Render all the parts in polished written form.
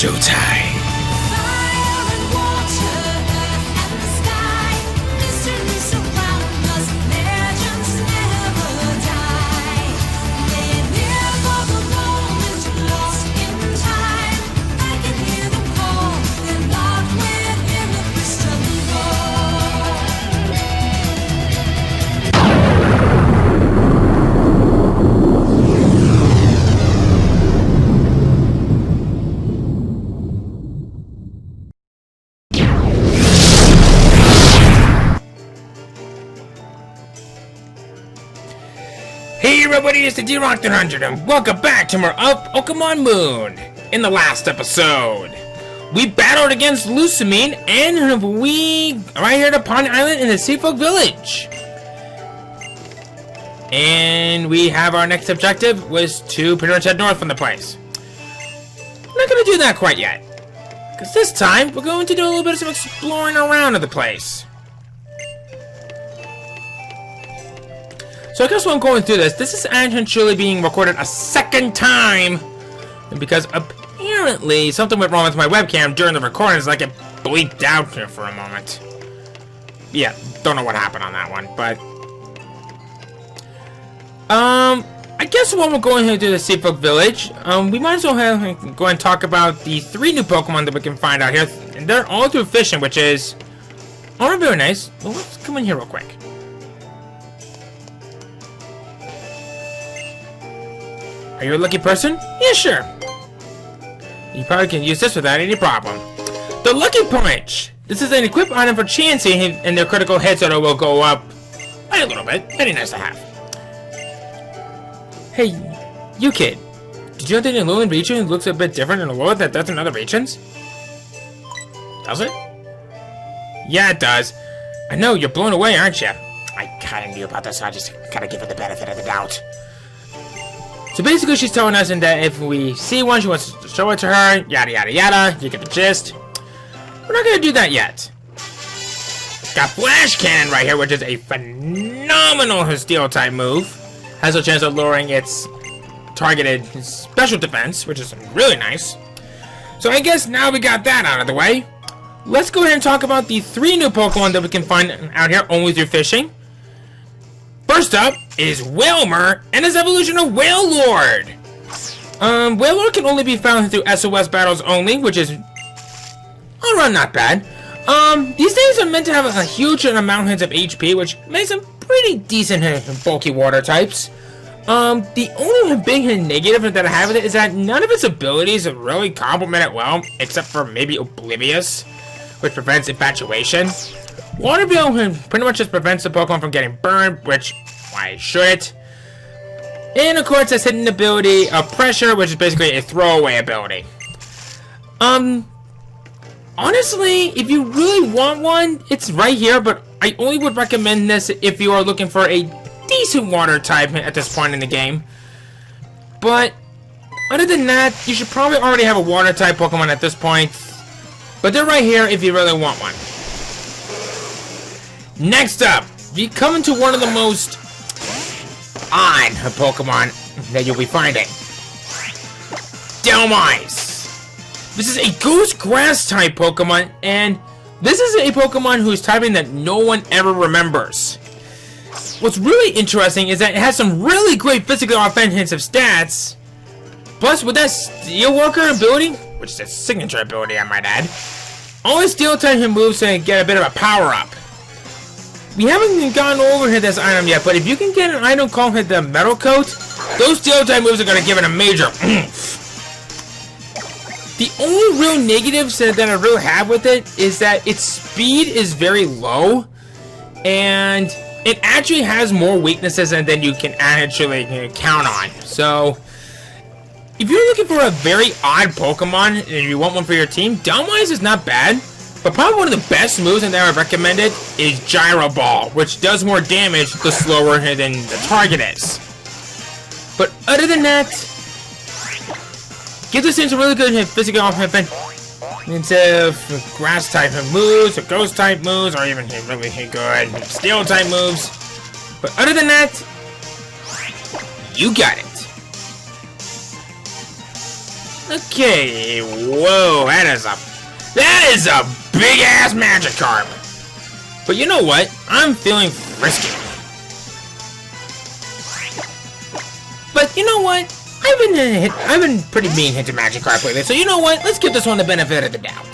showtime. Hey everybody, it's the D-Rock100 and welcome back to more of Pokemon Moon. In the last episode, we battled against Lucamine and we right here at Poni Island in the Seafolk Village. And we have our next objective was to pretty much head north from the place. We're not going to do that quite yet, because this time we're going to do a little bit of some exploring around of the place. So I guess while I'm going through this is actually being recorded a second time. Because apparently something went wrong with my webcam during the recording, so I get bleeped out here for a moment. Yeah, don't know what happened on that one, but... I guess while we're going here to the Seafolk Village, we might as well go and talk about the 3 new Pokemon that we can find out here. And they're all through fishing, which is... oh, very nice. Well, let's come in here real quick. Are you a lucky person? Yeah, sure. You probably can use this without any problem. The Lucky Punch! This is an equipped item for chancing and their critical hit total will go up by a little bit. Very nice to have. Hey, you kid. Did you know that the Alolan region looks a bit different in the world that does in other regions? Does it? Yeah, it does. I know, you're blown away, aren't you? I kinda knew about this, so I just gotta give it the benefit of the doubt. So basically she's telling us that if we see one, she wants to show it to her, yada yada yada, you get the gist. We're not going to do that yet. Got Flash Cannon right here, which is a phenomenal steel type move. Has a chance of lowering its targeted special defense, which is really nice. So I guess now we got that out of the way. Let's go ahead and talk about the 3 new Pokemon that we can find out here only through fishing. First up is Wilmer and his evolution of Wailord. Wailord can only be found through SOS battles only, which is all around not bad. These things are meant to have a huge amount of HP, which makes them pretty decent bulky water types. The only big negative that I have with it is that none of its abilities really complement it well, except for maybe Oblivious, which prevents infatuation. Water Bill pretty much just prevents the Pokemon from getting burned, which, why should it? And of course, its hidden ability of Pressure, which is basically a throwaway ability. Honestly, if you really want one, it's right here, but I only would recommend this if you are looking for a decent water type at this point in the game. But, other than that, you should probably already have a water type Pokemon at this point. But they're right here if you really want one. Next up, we come into one of the most odd Pokemon that you'll be finding. Delmise. This is a Goose Grass type Pokemon, and this is a Pokemon whose typing that no one ever remembers. What's really interesting is that it has some really great physical offensive stats. Plus, with that Steel Walker ability, which is a signature ability I might add, all his Steel type moves can get a bit of a power up. We haven't gone over here this item yet, but if you can get an item called the Metal Coat, those Steel type moves are going to give it a major oomph. The only real negatives that I really have with it is that its speed is very low, and it actually has more weaknesses than you can actually count on. So, if you're looking for a very odd Pokemon and you want one for your team, Delmise is not bad. But probably one of the best moves that I would recommend it is Gyro Ball, which does more damage the slower than the target is. But other than that, gives this thing some really good physical offense into grass type moves, or ghost type moves, or even really good steel type moves. But other than that, you got it. Okay, whoa, that is a big-ass Magikarp. But you know what? I'm feeling frisky. But you know what? I've been pretty mean hitting Magikarp lately, so you know what? Let's give this one the benefit of the doubt.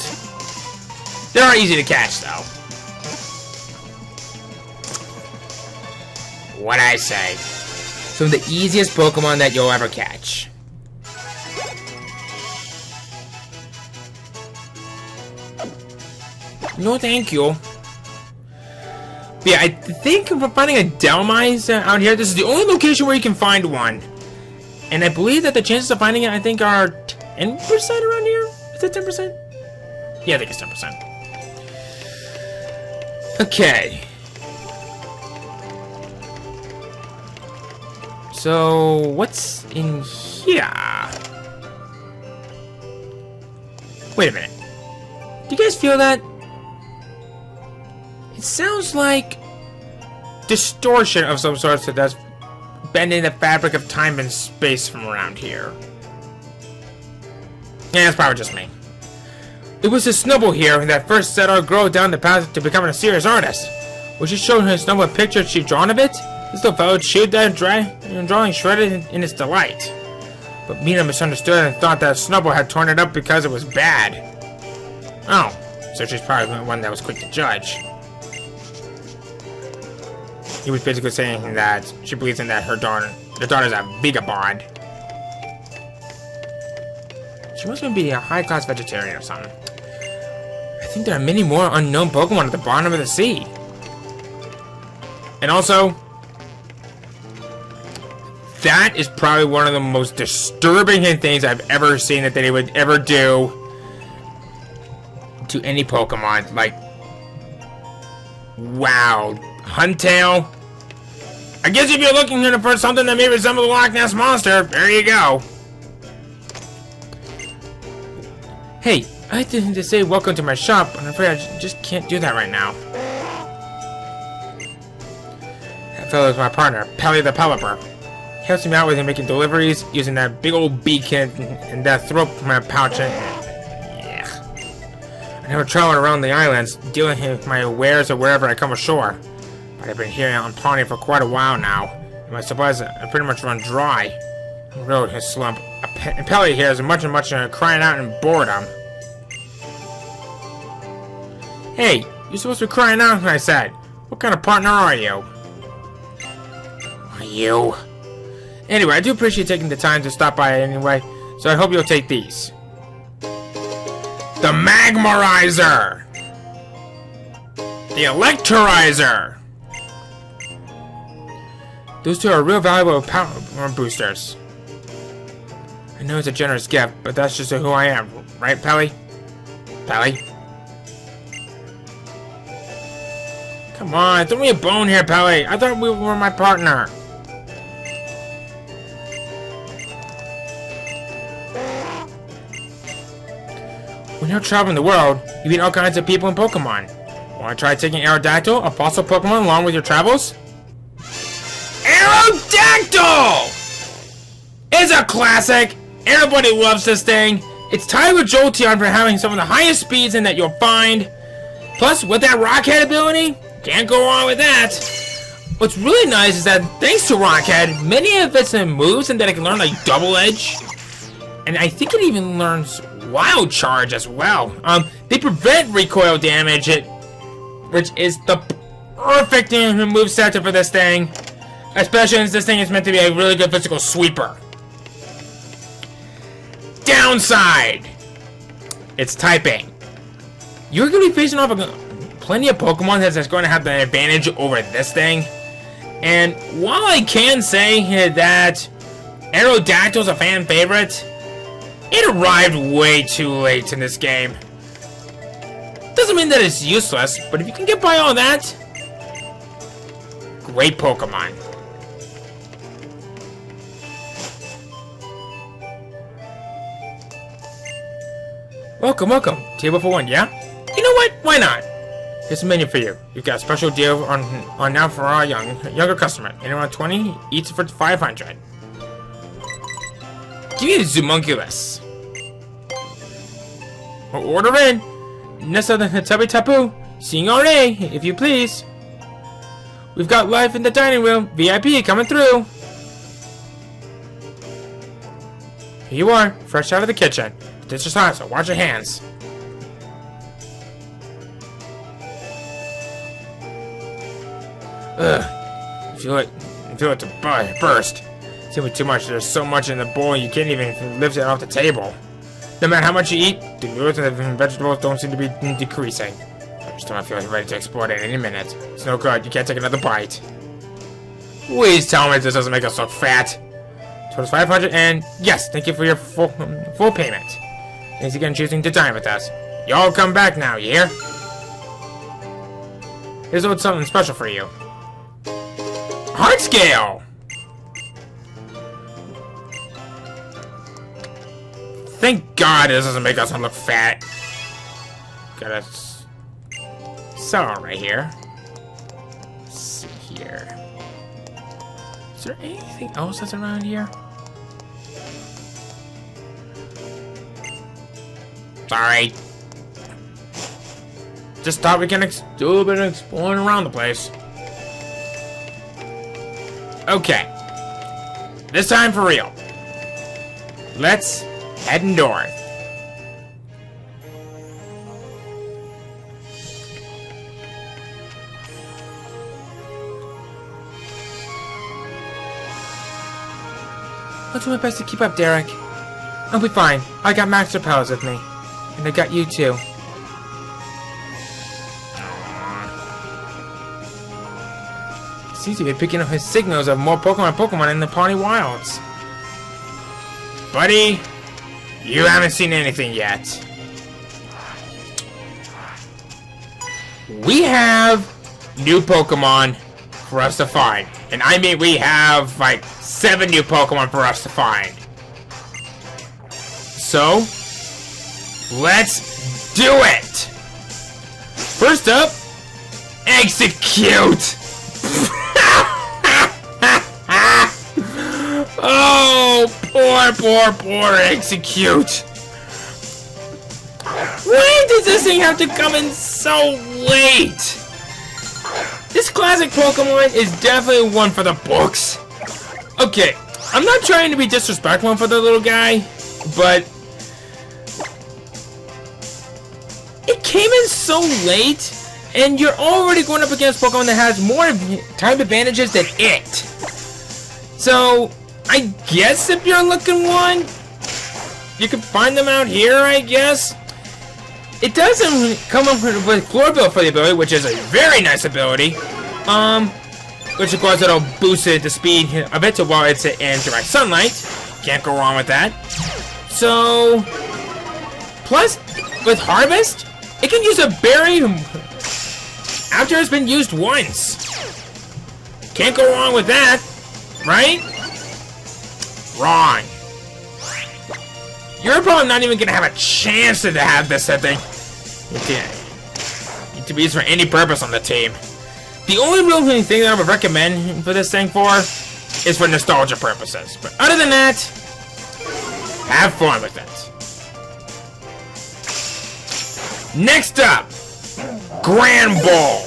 They are easy to catch, though. What I say? Some of the easiest Pokemon that you'll ever catch. No, thank you. But yeah, I think we're finding a Delmise out here. This is the only location where you can find one. And I believe that the chances of finding it, I think, are 10% around here? Is it 10%? Yeah, I think it's 10%. Okay. So, what's in here? Wait a minute. Do you guys feel that? It sounds like distortion of some sort that's bending the fabric of time and space from around here. Yeah, that's probably just me. It was a Snubbull here that first set our girl down the path to becoming a serious artist. When she showed her Snubbull a picture she'd drawn of it, this little fellow chewed that drawing shredded in its delight. But Mina misunderstood and thought that Snubbull had torn it up because it was bad. Oh, so she's probably the one that was quick to judge. He was basically saying that she believes in that her daughter's a vagabond. She must be a high-class vegetarian or something. I think there are many more unknown Pokemon at the bottom of the sea. And also, that is probably one of the most disturbing things I've ever seen that they would ever do to any Pokemon. Like, wow. Huntail. I guess if you're looking for something that may resemble the Loch Ness Monster, there you go. Hey, I didn't just say welcome to my shop, but I'm afraid I just can't do that right now. That fellow's my partner, Pelly the Pelipper. He helps me out with him making deliveries using that big old beak and that throat from my pouch. Yeah. I never traveled around the islands, dealing with my wares or wherever I come ashore. But I've been here on Poni for quite a while now, and my supplies have pretty much run dry. The road has slumped. And Pelly here is much crying out in boredom. Hey, you're supposed to be crying out, I said. What kind of partner are you? Are you? Anyway, I do appreciate taking the time to stop by anyway, so I hope you'll take these. The Magmarizer! The Electrizer! Those two are real valuable power boosters. I know it's a generous gift, but that's just who I am, right, Pelly? Pelly? Come on, throw me a bone here, Pelly. I thought we were my partner. When you're traveling the world, you meet all kinds of people and Pokemon. Want to try taking Aerodactyl, a fossil Pokemon, along with your travels? Aerodactyl! It's a classic. Everybody loves this thing. It's tied with Jolteon for having some of the highest speeds in that you'll find. Plus, with that Rockhead ability, can't go wrong with that. What's really nice is that thanks to Rockhead, many of its moves and that it can learn like Double Edge. And I think it even learns Wild Charge as well. They prevent recoil damage, which is the perfect moveset for this thing. Especially since this thing is meant to be a really good physical sweeper. Downside! It's typing. You're going to be facing off plenty of Pokemon that's going to have the advantage over this thing. And while I can say that Aerodactyl's a fan favorite, it arrived way too late in this game. Doesn't mean that it's useless, but if you can get by all that, great Pokemon. Welcome. Table for one, yeah? You know what? Why not? Here's a menu for you. You've got a special deal on now for our younger customer. Anyone 20 eats for 500. Give me a Zoomunculus. Order in. Nessa the Tubby Tapu. Signore, if you please. We've got life in the dining room. VIP coming through. Here you are, fresh out of the kitchen. This is hot, so watch your hands. Ugh. I feel it to burst. It's gonna be too much. There's so much in the bowl you can't even lift it off the table. No matter how much you eat, the noodles and the vegetables don't seem to be decreasing. I just don't feel ready to explode at any minute. It's no good. You can't take another bite. Please tell me this doesn't make us look fat. Total's 500 and yes, thank you for your full payment. Thanks again choosing to dine with us. You all come back now, you hear? Here's what's something special for you. Heart scale! Thank God this doesn't make us look fat. Got a cell right here. Let's see here. Is there anything else that's around here? Sorry. Just thought we can do a bit of exploring around the place. Okay. This time for real. Let's head north. I'll do my best to keep up, Derek. I'll be fine. I got Master Pals with me. And I got you too. Seems to be picking up his signals of more Pokemon in the Poni Wilds. Buddy, you haven't seen anything yet. We have new Pokemon for us to find. And I mean we have like 7 new Pokemon for us to find. So, let's do it! First up, execute! Oh, poor execute! Why does this thing have to come in so late? This classic Pokemon is definitely one for the books. Okay, I'm not trying to be disrespectful for the little guy, but it came in so late, and you're already going up against Pokemon that has more time advantages than it. So, I guess if you're looking one, you can find them out here, I guess. It doesn't come up with Chlorophyll for the ability, which is a very nice ability. Which of course it'll boost the speed of it while it's in direct sunlight. Can't go wrong with that. So, plus with Harvest, it can use a berry after it's been used once. Can't go wrong with that, right? Wrong. You're probably not even gonna have a chance to have this thing. It to be used for any purpose on the team. The only real thing that I would recommend for this thing is for nostalgia purposes. But other than that, have fun with it. Next up, Grand Ball.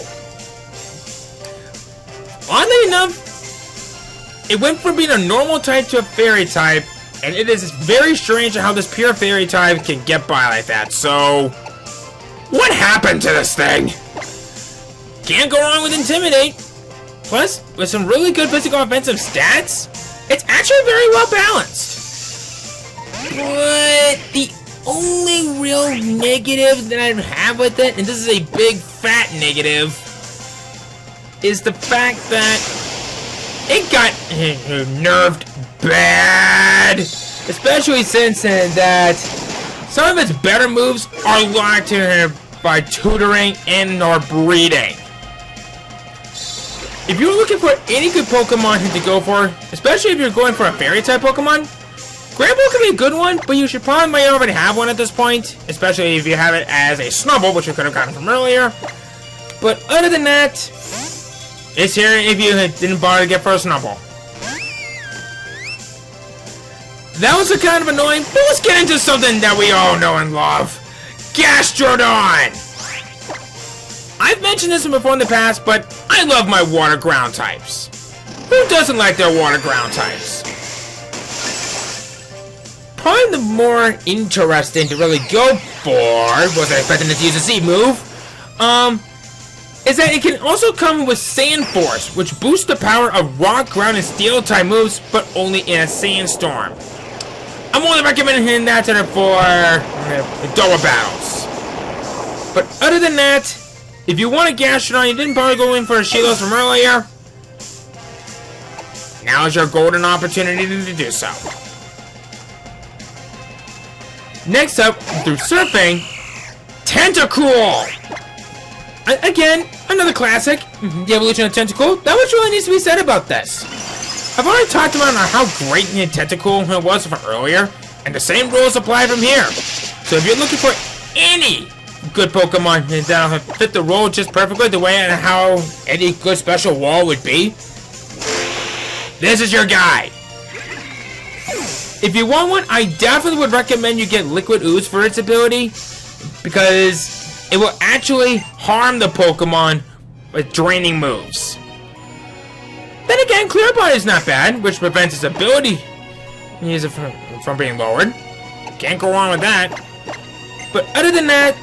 Oddly enough, it went from being a normal type to a fairy type, and it is very strange how this pure fairy type can get by like that. So, what happened to this thing? Can't go wrong with Intimidate. Plus, with some really good physical offensive stats, it's actually very well balanced. But the only real negative that I have with it, and this is a big fat negative, is the fact that it got nerfed bad. Especially since that some of its better moves are locked by tutoring and or breeding. If you're looking for any good Pokemon to go for, especially if you're going for a fairy type Pokemon, Grand Ball can be a good one, but you should probably might already have one at this point, especially if you have it as a Snubble, which you could have gotten from earlier. But other than that, it's here if you didn't bother to get for a Snubble. That was kind of annoying, but let's get into something that we all know and love. Gastrodon! I've mentioned this before in the past, but I love my water ground types. Who doesn't like their water ground types? Probably the more interesting to really go for, wasn't expecting it to use a Z move, is that it can also come with Sand Force, which boosts the power of rock, ground, and steel type moves, but only in a sandstorm. I'm only recommending that for Doa battles. But other than that, if you want a Gastrodon, you didn't probably go in for a Shilos from earlier, now is your golden opportunity to do so. Next up, through surfing, Tentacruel! Again, another classic, the evolution of Tentacruel. That much really needs to be said about this. I've already talked about how great Tentacruel was from earlier, and the same rules apply from here. So if you're looking for any good Pokemon that'll fit the role just perfectly the way and how any good special wall would be, this is your guy. If you want one, I definitely would recommend you get Liquid Ooze for its ability, because it will actually harm the Pokemon with draining moves. Then again, Clear Body is not bad, which prevents its ability from being lowered. Can't go wrong with that. But other than that,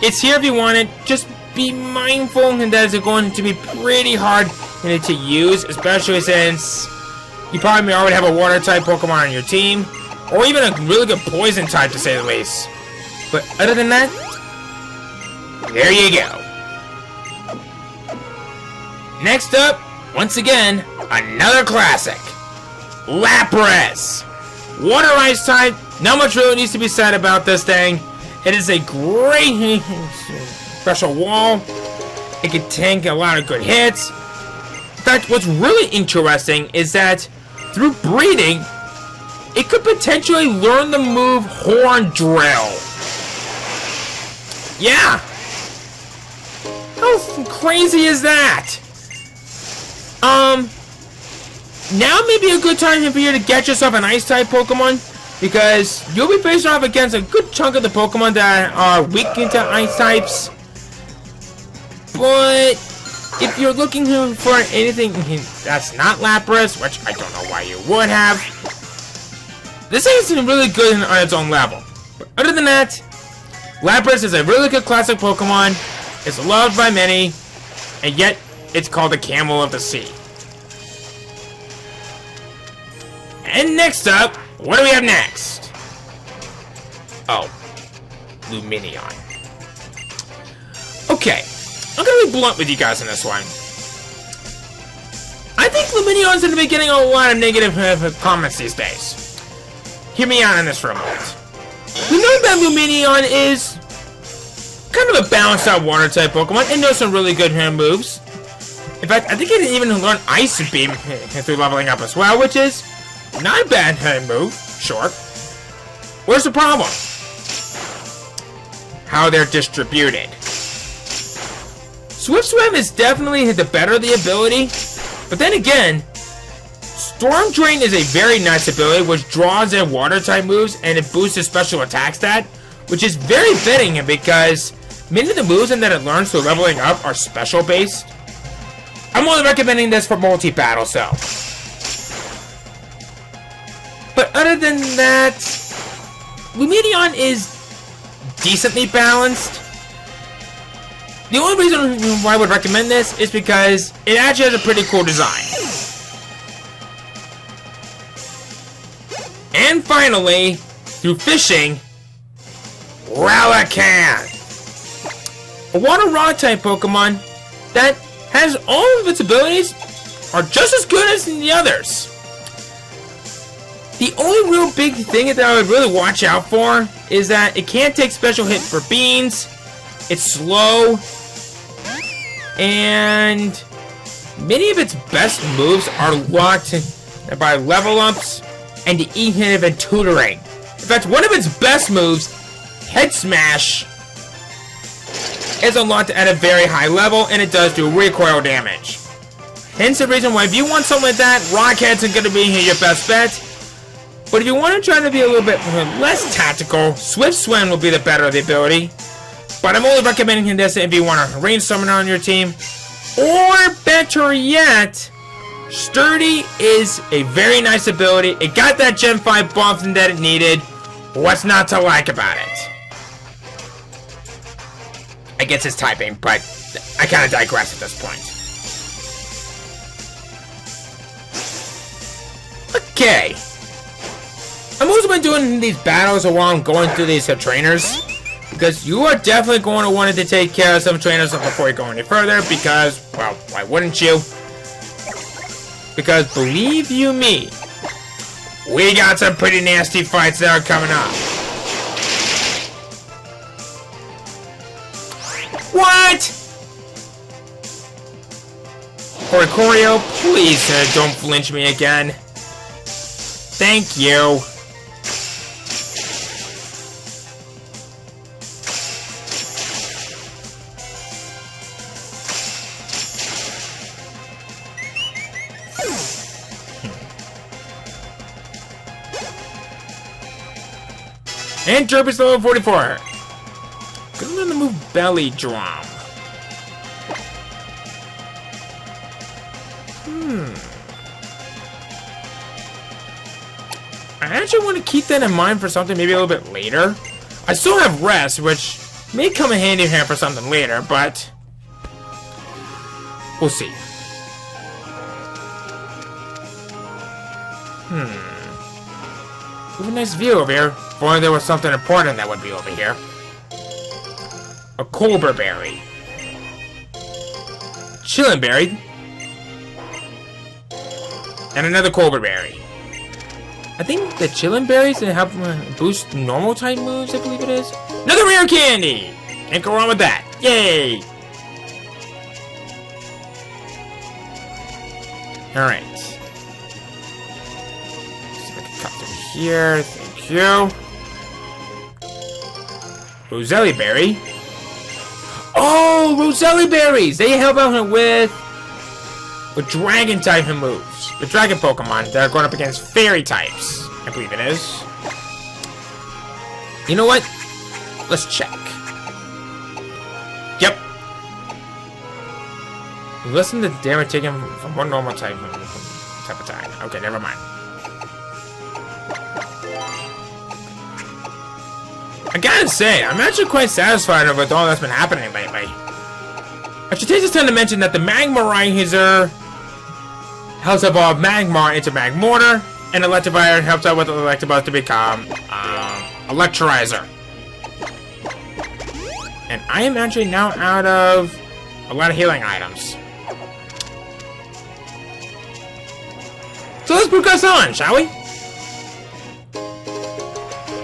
it's here if you want it. Just be mindful that it's going to be pretty hard to use, especially since you probably may already have a water type Pokemon on your team, or even a really good poison type to say the least. But other than that, there you go. Next up, once again, another classic, Lapras. Water Ice type, not much really needs to be said about this thing. It is a great special wall. It can tank a lot of good hits. In fact, what's really interesting is that through breeding, it could potentially learn the move Horn Drill. Yeah! How crazy is that? Now may be a good time for you to get yourself an Ice-type Pokemon, because you'll be facing off against a good chunk of the Pokemon that are weak into Ice types. But if you're looking for anything that's not Lapras, which I don't know why you would have, this isn't really good on its own level. But other than that, Lapras is a really good classic Pokemon. It's loved by many, and yet it's called the Camel of the Sea. And next up, what do we have next? Oh, Lumineon. Okay, I'm gonna be blunt with you guys on this one. I think Lumineon's gonna be getting a lot of negative comments these days. Hear me out on this for a moment. We know that Lumineon is kind of a balanced out water type Pokemon and knows some really good moves. In fact, I think it can even learn Ice Beam through leveling up as well, which is not a bad move, sure. Where's the problem? How they're distributed. Swift Swim is definitely the better of the ability, but then again, Storm Drain is a very nice ability which draws in water type moves and it boosts its special attack stat, which is very fitting because many of the moves that it learns through leveling up are special based. I'm only recommending this for multi-battles though. But other than that, Lumineon is decently balanced. The only reason why I would recommend this is because it actually has a pretty cool design. And finally, through fishing, Relicanth. A water rock type Pokemon that has all of its abilities are just as good as the others. The only real big thing that I would really watch out for is that it can't take special hit for beans, it's slow, and many of its best moves are locked by level ups and the E-hit and tutoring. In fact, one of its best moves, Head Smash, is unlocked at a very high level and it does do recoil damage. Hence the reason why if you want something like that, Rockhead's going to be your best bet. But if you want to try to be a little bit less tactical, Swift Swim will be the better of the ability. But I'm only recommending this if you want a range summoner on your team. Or better yet, Sturdy is a very nice ability. It got that Gen 5 buff that it needed. What's not to like about it? I guess it's typing, but I kind of digress at this point. Okay. I'm also been doing these battles while I'm going through these trainers. Because you are definitely going to want to take care of some trainers before you go any further. Because, well, why wouldn't you? Because believe you me, we got some pretty nasty fights that are coming up. What? Corio, please don't flinch me again. Thank you. And Derpy's level 44. Gonna learn to move Belly Drum. I actually want to keep that in mind for something maybe a little bit later. I still have Rest, which may come in handy here for something later, but we'll see. We have a nice view over here. If only there was something important that would be over here. A Colbur Berry. Chillin' Berry. And another Colbur Berry. I think the Chillin' Berries can help boost normal type moves, I believe it is. Another rare candy! Can't go wrong with that. Yay! Alright. So I can cut through here. Thank you. Roselli Berry. Oh, Roselli Berries! They help out with dragon type moves. The dragon Pokemon that are going up against fairy types. I believe it is. You know what? Let's check. Yep. Listen to the damage taken from one normal type attack. Okay, never mind. I gotta say, I'm actually quite satisfied with all that's been happening lately. I should take this time to mention that the Magma Riser helps evolve Magmar into Magmortar, and Electivire helps out with Electabuzz to become Electrizer. And I am actually now out of a lot of healing items. So let's progress on, shall we?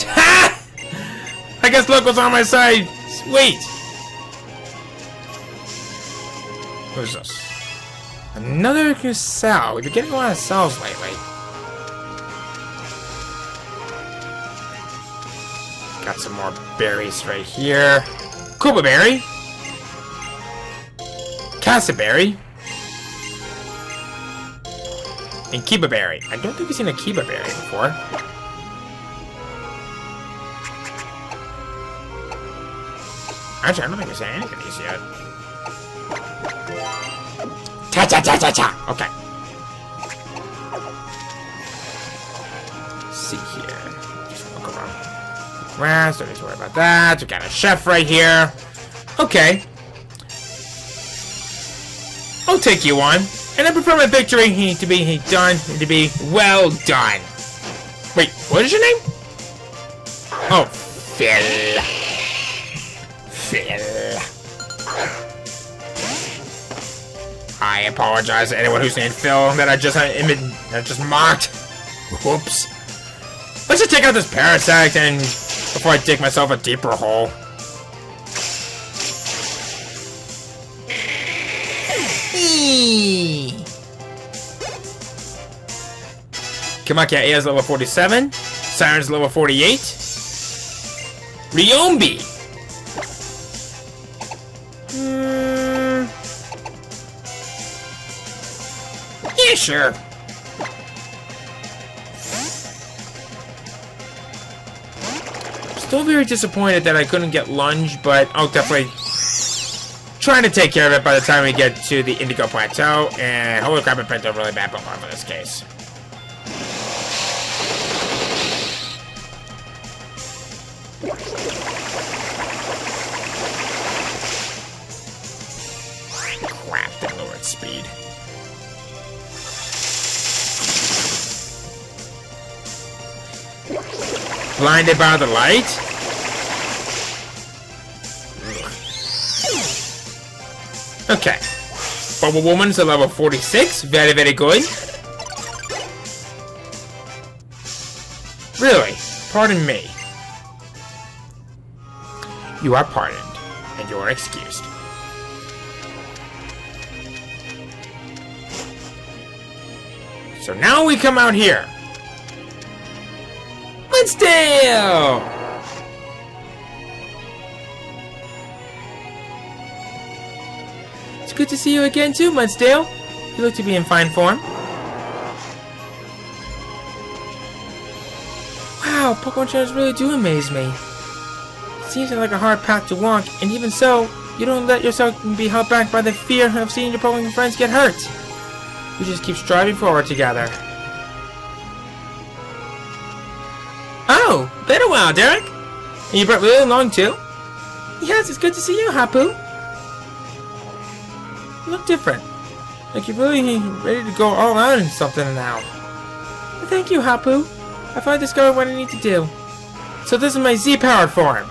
Ha! I guess luck was on my side. Sweet. Who's this? Another cell. We've been getting a lot of cells lately. Got some more berries right here. Koopa Berry. Castleberry. And Kiba Berry. I don't think we've seen a Kiba Berry before. Actually, I don't think we've seen anything of these yet. Cha-cha-cha-cha-cha! Okay. Let's see here. Just look around. Rest, don't need to worry about that. We got a chef right here. Okay. I'll take you on. And I prefer my victory to be well done. Wait, what is your name? Oh, Phil. Phil. I apologize to anyone who's named Phil that I just mocked. Whoops. Let's just take out this parasect and before I dig myself a deeper hole. Kamakia is level 47. Siren's level 48. Ryombi. Yeah, sure. Still very disappointed that I couldn't get lunge, but I'll definitely try to take care of it by the time we get to the Indigo Plateau. And holy crap, I picked a really bad Pokemon for this case. Crap, that lowered speed. Blinded by the light? Okay. Bubble Woman's a level 46. Very, very good. Really? Pardon me. You are pardoned, and you are excused. So now we come out here. Mudsdale! It's good to see you again too, Mudsdale. You look to be in fine form. Wow, Pokemon trainers really do amaze me. It seems like a hard path to walk, and even so, you don't let yourself be held back by the fear of seeing your Pokemon friends get hurt. You just keep striving forward together. Oh, been a while, Derek. And you brought Lily along too? Yes, it's good to see you, Hapu. You look different. Like you're really ready to go all out in something now. Thank you, Hapu. I finally discovered what I need to do. So this is my Z-powered form.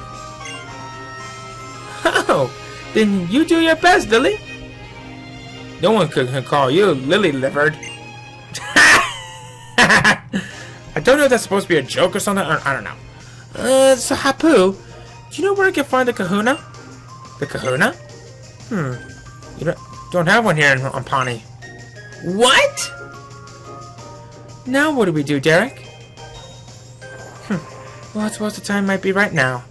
Oh, then you do your best, Lily. No one could call you lily-livered. I don't know if that's supposed to be a joke or something. I don't know. So Hapu, do you know where I can find the Kahuna? The Kahuna? You don't have one here on Poni. What? Now what do we do, Derek? Well, I suppose the time might be right now.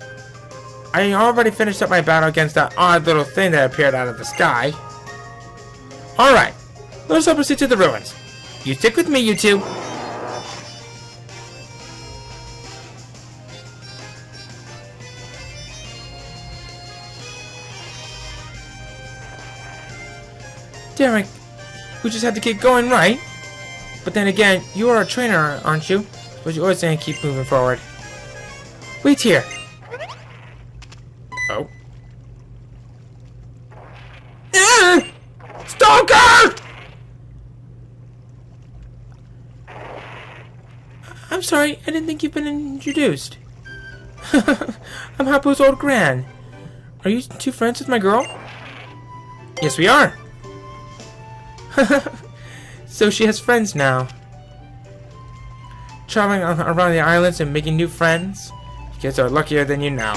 I already finished up my battle against that odd little thing that appeared out of the sky. Alright, let's all proceed to the ruins. You stick with me, you two. Derek, we just have to keep going, right? But then again, you are a trainer, aren't you? But you always saying keep moving forward. Wait here. Oh. Stalker! I'm sorry, I didn't think you've been introduced. I'm Hapu's old gran. Are you two friends with my girl? Yes, we are. So she has friends now. Traveling around the islands and making new friends. You guys are luckier than you know.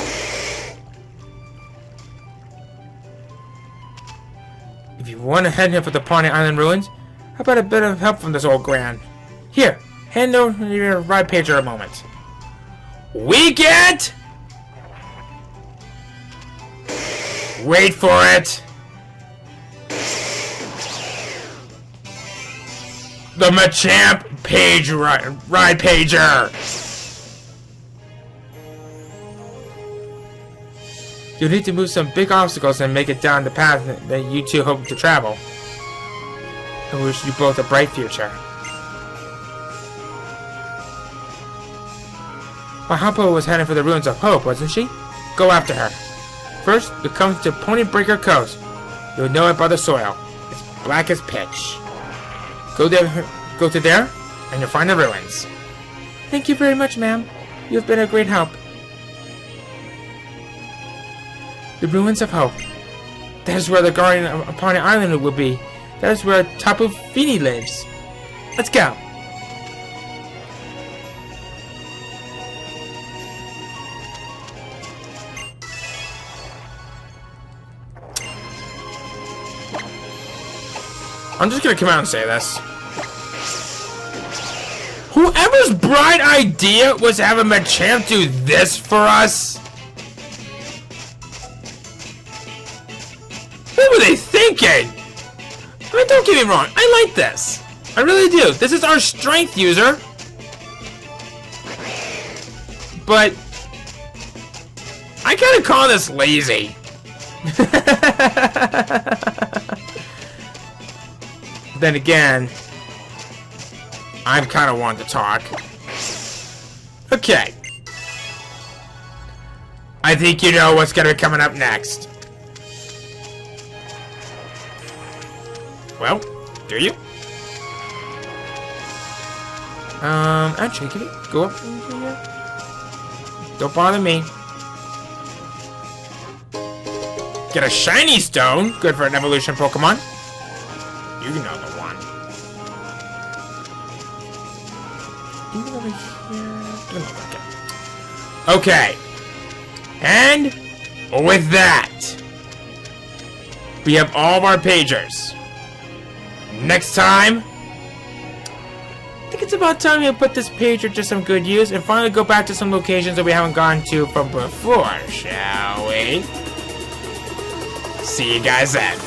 If you want to head here for the Poni Island ruins, how about a bit of help from this old gran? Here, hand over your ride pager a moment. We get... Wait for it! The Machamp page ride pager! You'll need to move some big obstacles and make it down the path that you two hope to travel. I wish you both a bright future. Mahapo was heading for the Ruins of Hope, wasn't she? Go after her. First, you come to Pony Breaker Coast. You'll know it by the soil. It's black as pitch. Go to there, and you'll find the ruins. Thank you very much, ma'am. You've been a great help. The Ruins of Hope. That is where the Guardian of Poni Island will be. That is where Tapu Fini lives. Let's go. I'm just gonna come out and say this. Whoever's bright idea was to have a Machamp do this for us? What were they thinking? I mean, don't get me wrong, I like this. I really do. This is our strength user. But I kind of call this lazy. Then again, I'm kind of one to talk. Okay. I think you know what's gonna be coming up next. Well, do you? Actually, can you go up in here? Don't bother me. Get a shiny stone. Good for an evolution Pokemon. You know the one. Even over here. Okay. And with that, we have all of our pagers. Next time, I think it's about time we put this pager to some good use and finally go back to some locations that we haven't gone to from before, shall we? See you guys then.